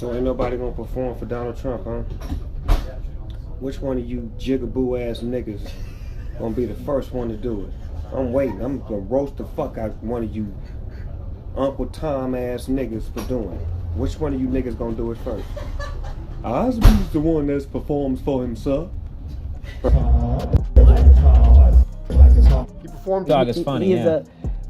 So ain't nobody gonna perform for Donald Trump, huh? Which one of you jigaboo ass niggas gonna be the first one to do it? I'm waiting. I'm gonna roast the fuck out one of you Uncle Tom ass niggas for doing it. Which one of you niggas gonna do it first? Osby's the one that performs for himself. He performed. Dog is funny.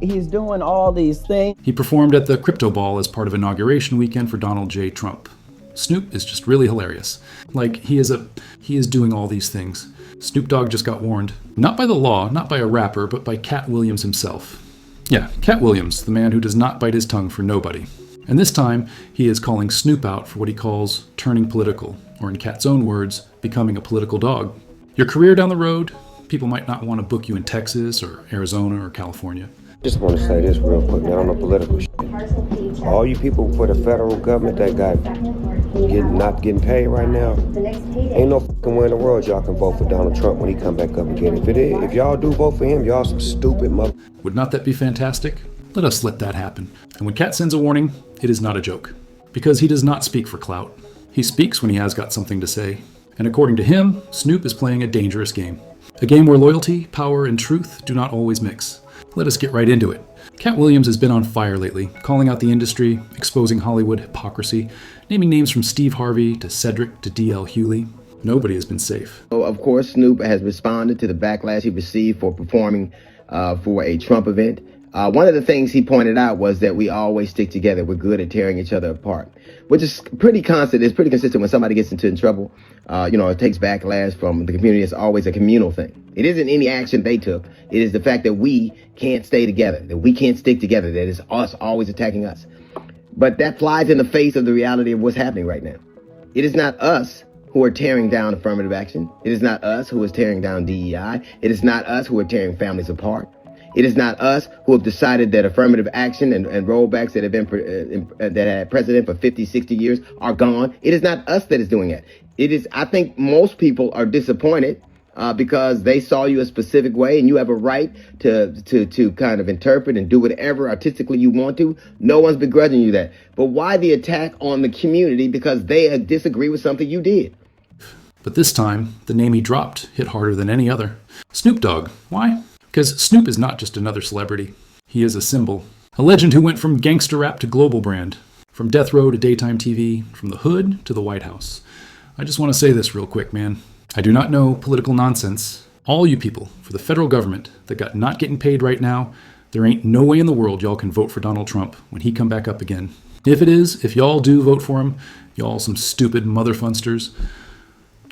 He's doing all these things. He performed at the Crypto Ball as part of inauguration weekend for Donald J. Trump. Snoop is just really hilarious. Like, he is doing all these things. Snoop Dogg just got warned, not by the law, not by a rapper, but by Katt Williams himself. Yeah, Katt Williams, the man who does not bite his tongue for nobody. And this time, he is calling Snoop out for what he calls turning political, or in Katt's own words, becoming a political dog. Your career down the road, people might not want to book you in Texas or Arizona or California. Just want to say this real quick, man, on the political shit. All you people for the federal government that not getting paid right now, ain't no fucking way in the world y'all can vote for Donald Trump when he come back up again. If y'all do vote for him, y'all some stupid mother. Would not that be fantastic? Let us let that happen. And when Katt sends a warning, it is not a joke. Because he does not speak for clout. He speaks when he has got something to say. And according to him, Snoop is playing a dangerous game. A game where loyalty, power, and truth do not always mix. Let us get right into it. Katt Williams has been on fire lately, calling out the industry, exposing Hollywood hypocrisy, naming names from Steve Harvey to Cedric to D.L. Hewley. Nobody has been safe. Of course, Snoop has responded to the backlash he received for performing for a Trump event. One of the things he pointed out was that we always stick together. We're good at tearing each other apart, which is pretty constant. It's pretty consistent when somebody gets into trouble. It takes backlash from the community. It's always a communal thing. It isn't any action they took. It is the fact that we can't stay together, that we can't stick together, that it's us always attacking us. But that flies in the face of the reality of what's happening right now. It is not us who are tearing down affirmative action. It is not us who is tearing down DEI. It is not us who are tearing families apart. It is not us who have decided that affirmative action and rollbacks that have been that had precedent for 50, 60 years are gone. It is not us that is doing it. It is. I think most people are disappointed because they saw you a specific way, and you have a right to kind of interpret and do whatever artistically you want to. No one's begrudging you that. But why the attack on the community because they disagree with something you did? But this time, the name he dropped hit harder than any other. Snoop Dogg. Why? Because Snoop is not just another celebrity. He is a symbol. A legend who went from gangster rap to global brand. From death row to daytime TV. From the hood to the White House. I just want to say this real quick, man. I do not know political nonsense. All you people for the federal government that got not getting paid right now, there ain't no way in the world y'all can vote for Donald Trump when he come back up again. If y'all do vote for him, y'all some stupid motherfunsters.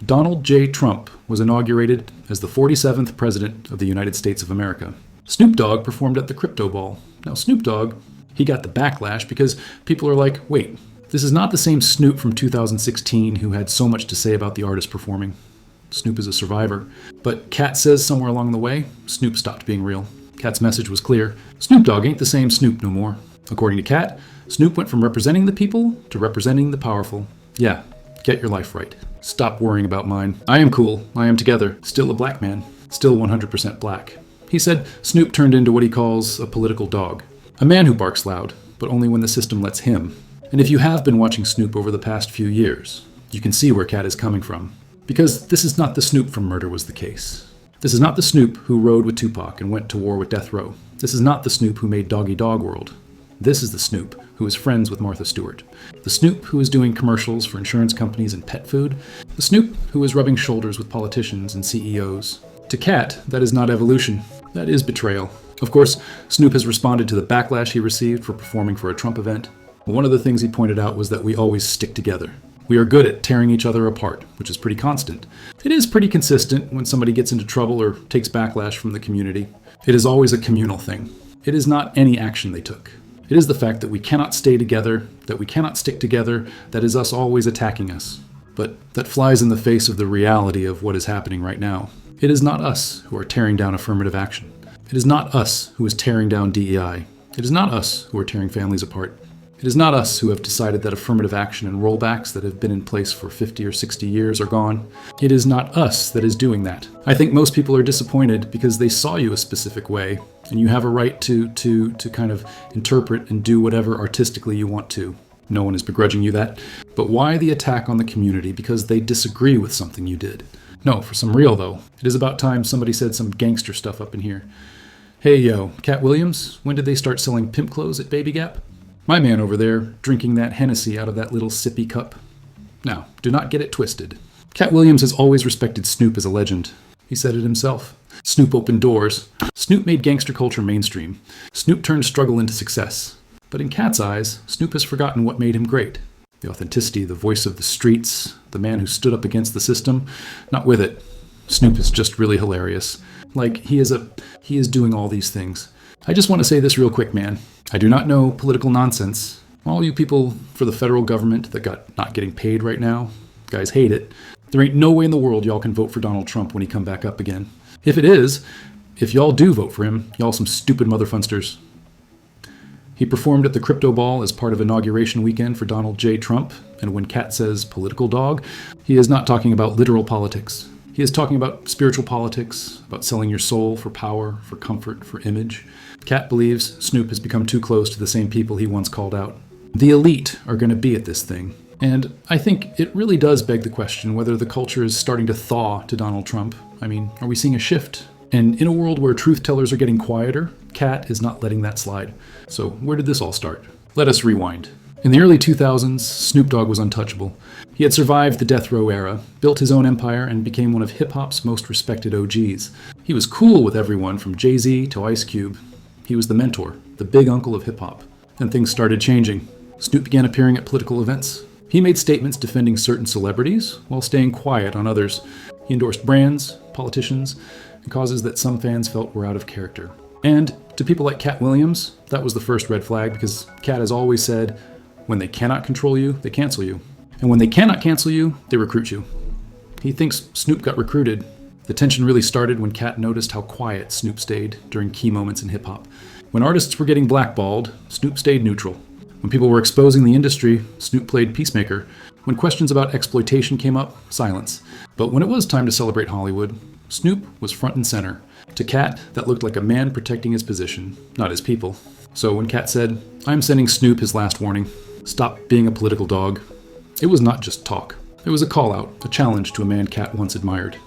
Donald J. Trump was inaugurated as the 47th President of the United States of America. Snoop Dogg performed at the Crypto Ball. Now, Snoop Dogg, he got the backlash because people are like, wait, this is not the same Snoop from 2016 who had so much to say about the artist performing. Snoop is a survivor. But Katt says somewhere along the way, Snoop stopped being real. Katt's message was clear. Snoop Dogg ain't the same Snoop no more. According to Katt, Snoop went from representing the people to representing the powerful. Yeah, get your life right. Stop worrying about mine. I am cool. I am together. Still a black man. Still 100% black. He said Snoop turned into what he calls a political dog. A man who barks loud, but only when the system lets him. And if you have been watching Snoop over the past few years, you can see where Katt is coming from. Because this is not the Snoop from Murder Was the Case. This is not the Snoop who rode with Tupac and went to war with Death Row. This is not the Snoop who made Doggy Dog World. This is the Snoop who is friends with Martha Stewart. The Snoop who is doing commercials for insurance companies and pet food. The Snoop who is rubbing shoulders with politicians and CEOs. To Katt, that is not evolution. That is betrayal. Of course, Snoop has responded to the backlash he received for performing for a Trump event. One of the things he pointed out was that we always stick together. We are good at tearing each other apart, which is pretty constant. It is pretty consistent when somebody gets into trouble or takes backlash from the community. It is always a communal thing. It is not any action they took. It is the fact that we cannot stay together, that we cannot stick together, that is us always attacking us. But that flies in the face of the reality of what is happening right now. It is not us who are tearing down affirmative action. It is not us who is tearing down DEI. It is not us who are tearing families apart. It is not us who have decided that affirmative action and rollbacks that have been in place for 50 or 60 years are gone. It is not us that is doing that. I think most people are disappointed because they saw you a specific way, and you have a right to kind of interpret and do whatever artistically you want to. No one is begrudging you that. But why the attack on the community because they disagree with something you did? No, for some real though. It is about time somebody said some gangster stuff up in here. Hey yo, Katt Williams, when did they start selling pimp clothes at Baby Gap? My man over there, drinking that Hennessy out of that little sippy cup. Now, do not get it twisted. Katt Williams has always respected Snoop as a legend. He said it himself. Snoop opened doors. Snoop made gangster culture mainstream. Snoop turned struggle into success. But in Katt's eyes, Snoop has forgotten what made him great. The authenticity, the voice of the streets, the man who stood up against the system. Not with it. Snoop is just really hilarious. Like, he is doing all these things. I just want to say this real quick, man. I do not know political nonsense. All you people for the federal government that got not getting paid right now, guys hate it. There ain't no way in the world y'all can vote for Donald Trump when he come back up again. If it is, if y'all do vote for him, y'all some stupid motherfunsters. He performed at the Crypto Ball as part of inauguration weekend for Donald J. Trump, and when Katt says political dog, he is not talking about literal politics. He is talking about spiritual politics, about selling your soul for power, for comfort, for image. Katt believes Snoop has become too close to the same people he once called out. The elite are going to be at this thing. And I think it really does beg the question whether the culture is starting to thaw to Donald Trump. I mean, are we seeing a shift? And in a world where truth tellers are getting quieter, Katt is not letting that slide. So where did this all start? Let us rewind. In the early 2000s, Snoop Dogg was untouchable. He had survived the death row era, built his own empire, and became one of hip-hop's most respected OGs. He was cool with everyone from Jay-Z to Ice Cube. He was the mentor, the big uncle of hip-hop. And things started changing. Snoop began appearing at political events. He made statements defending certain celebrities while staying quiet on others. He endorsed brands, politicians, and causes that some fans felt were out of character. And to people like Katt Williams, that was the first red flag because Katt has always said, when they cannot control you, they cancel you. And when they cannot cancel you, they recruit you. He thinks Snoop got recruited. The tension really started when Katt noticed how quiet Snoop stayed during key moments in hip-hop. When artists were getting blackballed, Snoop stayed neutral. When people were exposing the industry, Snoop played peacemaker. When questions about exploitation came up, silence. But when it was time to celebrate Hollywood, Snoop was front and center. To Katt, that looked like a man protecting his position, not his people. So when Katt said, "I'm sending Snoop his last warning. Stop being a political dog," it was not just talk. It was a call-out, a challenge to a man Katt once admired.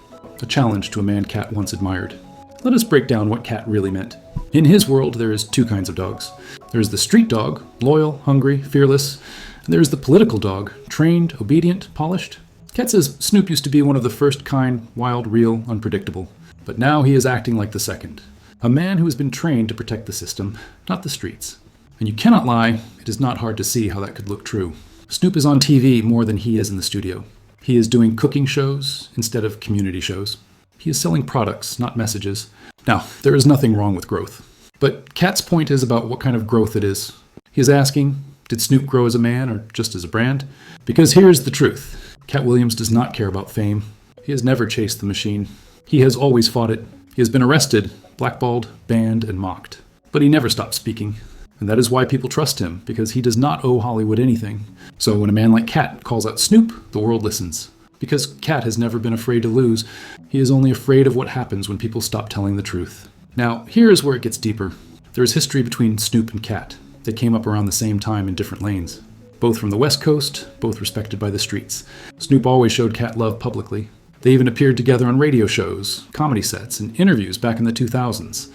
A challenge to a man Katt once admired. Let us break down what Katt really meant. In his world, there is two kinds of dogs. There is the street dog, loyal, hungry, fearless. And there is the political dog, trained, obedient, polished. Katt says Snoop used to be one of the first kind, wild, real, unpredictable. But now he is acting like the second. A man who has been trained to protect the system, not the streets. And you cannot lie, it is not hard to see how that could look true. Snoop is on TV more than he is in the studio. He is doing cooking shows instead of community shows. He is selling products, not messages. Now, there is nothing wrong with growth. But Katt's point is about what kind of growth it is. He is asking, did Snoop grow as a man or just as a brand? Because here's the truth. Katt Williams does not care about fame. He has never chased the machine. He has always fought it. He has been arrested, blackballed, banned, and mocked. But he never stopped speaking. And that is why people trust him, because he does not owe Hollywood anything. So when a man like Katt calls out Snoop, the world listens. Because Katt has never been afraid to lose. He is only afraid of what happens when people stop telling the truth. Now, here is where it gets deeper. There is history between Snoop and Katt. They came up around the same time in different lanes. Both from the West Coast, both respected by the streets. Snoop always showed Katt love publicly. They even appeared together on radio shows, comedy sets, and interviews back in the 2000s.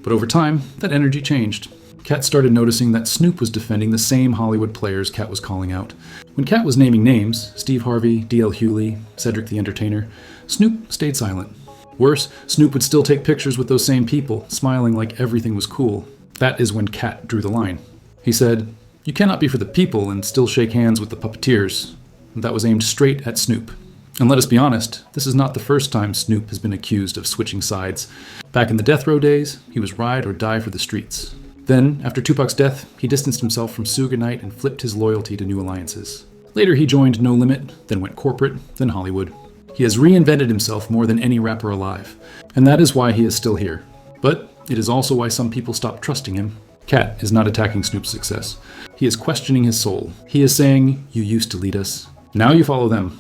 But over time, that energy changed. Katt started noticing that Snoop was defending the same Hollywood players Katt was calling out. When Katt was naming names, Steve Harvey, D.L. Hewley, Cedric the Entertainer, Snoop stayed silent. Worse, Snoop would still take pictures with those same people, smiling like everything was cool. That is when Katt drew the line. He said, "You cannot be for the people and still shake hands with the puppeteers." That was aimed straight at Snoop. And let us be honest, this is not the first time Snoop has been accused of switching sides. Back in the death row days, he was ride or die for the streets. Then, after Tupac's death, he distanced himself from Suge Knight and flipped his loyalty to new alliances. Later he joined No Limit, then went corporate, then Hollywood. He has reinvented himself more than any rapper alive, and that is why he is still here. But it is also why some people stopped trusting him. Katt is not attacking Snoop's success. He is questioning his soul. He is saying, "You used to lead us. Now you follow them."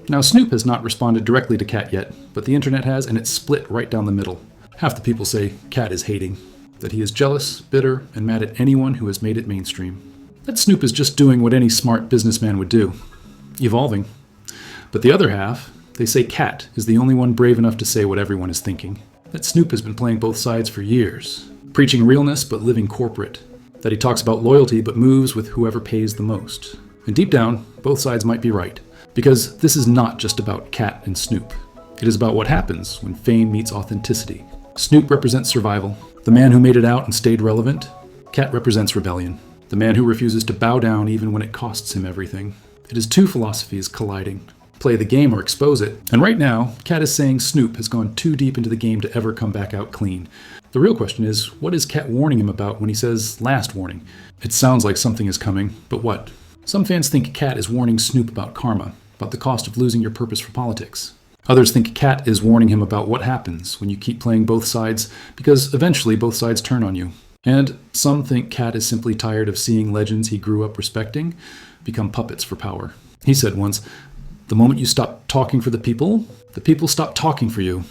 Now Snoop has not responded directly to Katt yet, but the internet has, and it's split right down the middle. Half the people say Katt is hating, that he is jealous, bitter, and mad at anyone who has made it mainstream. that Snoop is just doing what any smart businessman would do, evolving. But the other half, they say Katt is the only one brave enough to say what everyone is thinking. That Snoop has been playing both sides for years, preaching realness but living corporate. That he talks about loyalty but moves with whoever pays the most. And deep down, both sides might be right. Because this is not just about Katt and Snoop. It is about what happens when fame meets authenticity. Snoop represents survival, the man who made it out and stayed relevant. Katt represents rebellion, the man who refuses to bow down even when it costs him everything. It is two philosophies colliding. Play the game or expose it. And right now, Katt is saying Snoop has gone too deep into the game to ever come back out clean. The real question is, what is Katt warning him about when he says last warning? It sounds like something is coming, but what? Some fans think Katt is warning Snoop about karma, about the cost of losing your purpose for politics. Others think Katt is warning him about what happens when you keep playing both sides, because eventually both sides turn on you. And some think Katt is simply tired of seeing legends he grew up respecting become puppets for power. He said once, "The moment you stop talking for the people stop talking for you."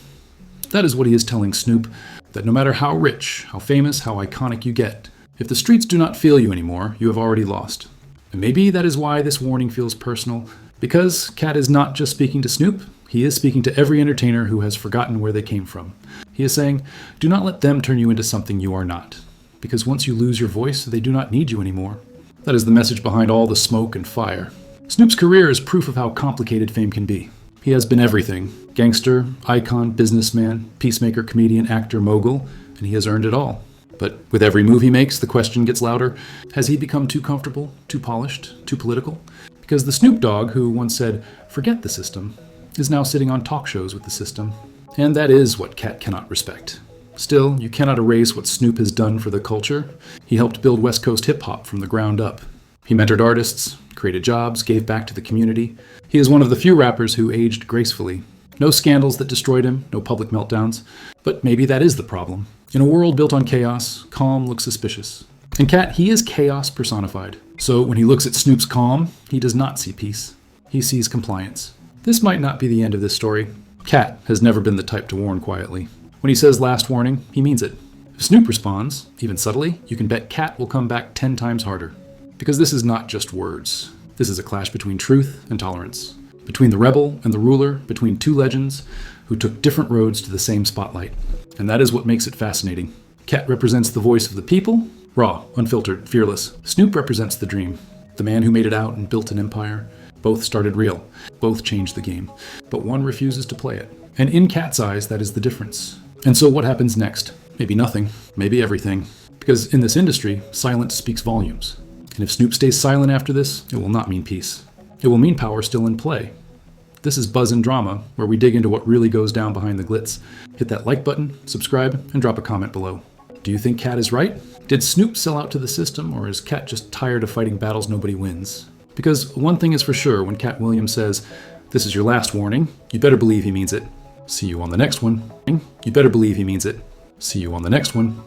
That is what he is telling Snoop, that no matter how rich, how famous, how iconic you get, if the streets do not feel you anymore, you have already lost. And maybe that is why this warning feels personal, because Katt is not just speaking to Snoop, he is speaking to every entertainer who has forgotten where they came from. He is saying, do not let them turn you into something you are not, because once you lose your voice, they do not need you anymore. That is the message behind all the smoke and fire. Snoop's career is proof of how complicated fame can be. He has been everything: gangster, icon, businessman, peacemaker, comedian, actor, mogul, and he has earned it all. But with every move he makes, the question gets louder: has he become too comfortable, too polished, too political? Because the Snoop Dogg who once said, "Forget the system," is now sitting on talk shows with the system. And that is what Katt cannot respect. Still, you cannot erase what Snoop has done for the culture. He helped build West Coast hip-hop from the ground up. He mentored artists, created jobs, gave back to the community. He is one of the few rappers who aged gracefully. No scandals that destroyed him, no public meltdowns. But maybe that is the problem. In a world built on chaos, calm looks suspicious. And Katt, he is chaos personified. So when he looks at Snoop's calm, he does not see peace. He sees compliance. This might not be the end of this story. Katt has never been the type to warn quietly. When he says last warning, he means it. If Snoop responds, even subtly, you can bet Katt will come back 10 times harder. Because this is not just words. This is a clash between truth and tolerance. Between the rebel and the ruler, between two legends who took different roads to the same spotlight. And that is what makes it fascinating. Katt represents the voice of the people, raw, unfiltered, fearless. Snoop represents the dream, the man who made it out and built an empire. Both started real. Both changed the game. But one refuses to play it. And in Katt's eyes, that is the difference. And so what happens next? Maybe nothing, maybe everything. Because in this industry, silence speaks volumes. And if Snoop stays silent after this, it will not mean peace. It will mean power still in play. This is Buzz and Drama, where we dig into what really goes down behind the glitz. Hit that like button, subscribe, and drop a comment below. Do you think Katt is right? Did Snoop sell out to the system, or is Katt just tired of fighting battles nobody wins? Because one thing is for sure, when Katt Williams says, "This is your last warning," you better believe he means it. See you on the next one. You better believe he means it. See you on the next one.